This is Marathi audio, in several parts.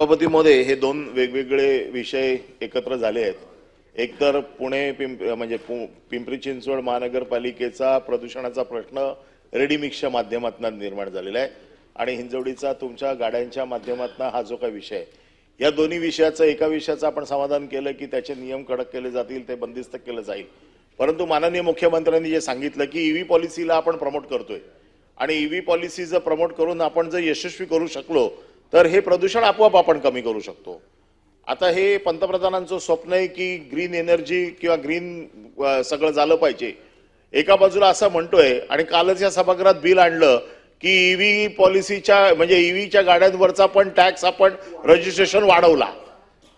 सभापतीमध्ये हे दोन वेगवेगळे विषय एकत्र झाले आहेत। एक तर पुणे पिंपरी चिंचवड महानगरपालिकेचा प्रदूषणाचा प्रश्न रेडी मिक्सच्या माध्यमातून निर्माण झालेला आहे आणि हिंजवडीचा तुमच्या गाड्यांच्या माध्यमातून हा जो काही विषय या दोन्ही विषयाचा एका विषयाचं आपण समाधान केलं की त्याचे नियम कडक केले जातील, ते बंदिस्त केलं जाईल। परंतु माननीय मुख्यमंत्र्यांनी जे सांगितलं की ईव्ही पॉलिसीला आपण प्रमोट करतोय आणि ईव्ही पॉलिसी जर प्रमोट करून आपण जर यशस्वी करू शकलो तर हे प्रदूषण आपोआप आपण कमी करू शकतो। आता हे पंतप्रधानांचं स्वप्न आहे की ग्रीन एनर्जी किंवा ग्रीन सगळं झालं पाहिजे। एका बाजूला असं म्हणतोय आणि कालच या सभागृहात बिल आणलं की ईव्ही पॉलिसीच्या ईव्हीच्या गाड्यांवरचा पण टॅक्स आपण रजिस्ट्रेशन वाढवला।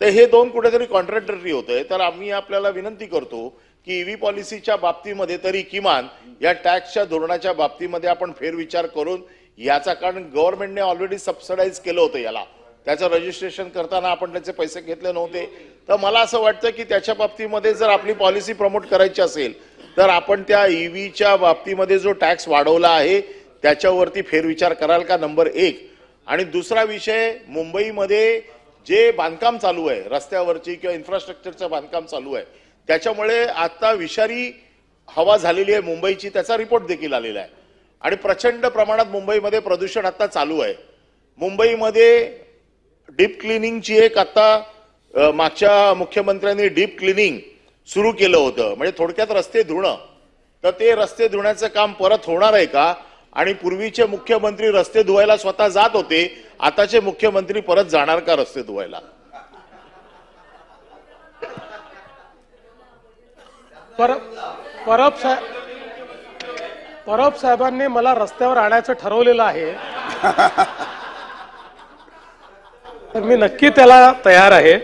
तर हे दोन कुठेतरी कॉन्ट्रॅडिक्टरी होतंय। तर आम्ही आपल्याला विनंती करतो की ईव्ही पॉलिसीच्या बाबतीमध्ये तरी किमान या टॅक्सच्या धोरणाच्या बाबतीमध्ये आपण फेरविचार करून याचा, कारण गव्हर्नमेंटने ऑलरेडी सबसिडाइज केलं होतं याला, त्याचं रजिस्ट्रेशन करताना आपण त्याचे पैसे घेतले नव्हते। तर मला असं वाटतं की त्याच्या बाबतीमध्ये जर आपली पॉलिसी प्रमोट करायची असेल तर आपण त्या ईव्हीच्या बाबतीमध्ये जो टॅक्स वाढवला आहे त्याच्यावरती फेरविचार कराल का, नंबर एक। आणि दुसरा विषय, मुंबईमध्ये जे बांधकाम चालू आहे रस्त्यावरची किंवा इन्फ्रास्ट्रक्चरचं बांधकाम चालू आहे त्याच्यामुळे आता विषारी हवा झालेली आहे मुंबईची, त्याचा रिपोर्ट देखील आलेला आहे आणि प्रचंड प्रमाणात मुंबईमध्ये प्रदूषण आता चालू आहे। मुंबईमध्ये डीप क्लिनिंगची एक आता मागच्या मुख्यमंत्र्यांनी डीप क्लिनिंग सुरू केलं होतं, म्हणजे थोडक्यात रस्ते धुणं। तर ते रस्ते धुण्याचं काम परत होणार आहे का? आणि पूर्वीचे मुख्यमंत्री रस्ते धुवायला स्वतः जात होते, आताचे मुख्यमंत्री परत जाणार का रस्ते धुवायला? परब साहेबांनी मला रस्त्यावर आणायचं ठरवलेलं आहे तर मी नक्की त्याला तयार आहे।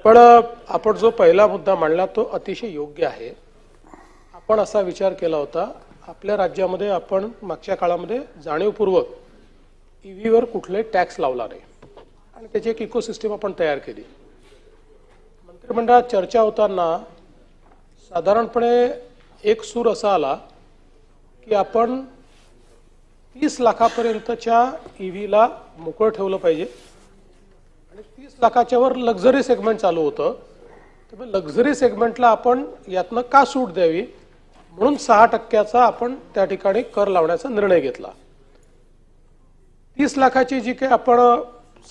पण आपण जो पहिला मुद्दा मांडला तो अतिशय योग्य आहे। आपण असा विचार केला होता, आपल्या राज्यामध्ये आपण मागच्या काळामध्ये जाणीवपूर्वक ईव्हीवर कुठले टॅक्स लावला नाही आणि त्याची एक इकोसिस्टम आपण तयार केली। मंत्रिमंडळात चर्चा होताना साधारणपणे एक सूर असा आला की आपण 30 लाखापर्यंतच्या ईव्हीला मोकळं ठेवलं पाहिजे आणि 30 लाखाच्या वर लक्झरी सेगमेंट चालू होतं। त्यामुळे लक्झरी सेगमेंटला आपण यातनं का सूट द्यावी म्हणून 6% आपण त्या ठिकाणी कर लावण्याचा निर्णय घेतला। 30 लाखाची जी काही आपण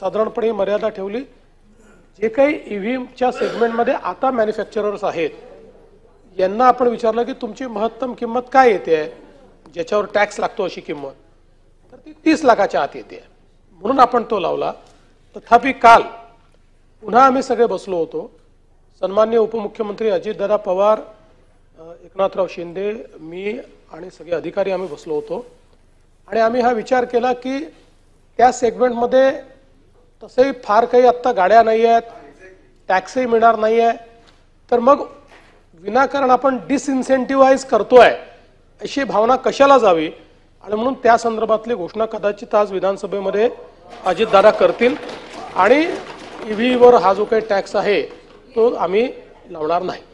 साधारणपणे मर्यादा ठेवली, जे काही ईव्हीच्या सेगमेंटमध्ये आता मॅन्युफॅक्चरर्स आहेत यांना आपण विचारलं की तुमची महत्तम किंमत काय येते ज्याच्यावर टॅक्स लागतो अशी किंमत, तर ती 30 लाखाच्या आत येते म्हणून आपण तो लावला। तथापि काल पुन्हा आम्ही सगळे बसलो होतो, सन्माननीय उपमुख्यमंत्री अजितदादा पवार, एकनाथराव शिंदे, मी आणि सगळे अधिकारी आम्ही बसलो होतो आणि आम्ही हा विचार केला की त्या सेगमेंटमध्ये तसंही फार काही आत्ता गाड्या नाही आहेत, टॅक्सही मिळणार नाही आहे, तर मग विनाकारण आपण डिसइन्सेंटिव्हाइज करतोय अशी भावना कशाला जावी, आणि म्हणून त्या संदर्भातली घोषणा कदाचित आज विधानसभेमध्ये अजितदादा करतील आणि ईव्हीवर हा जो काही टॅक्स आहे तो आम्ही लावणार नाही।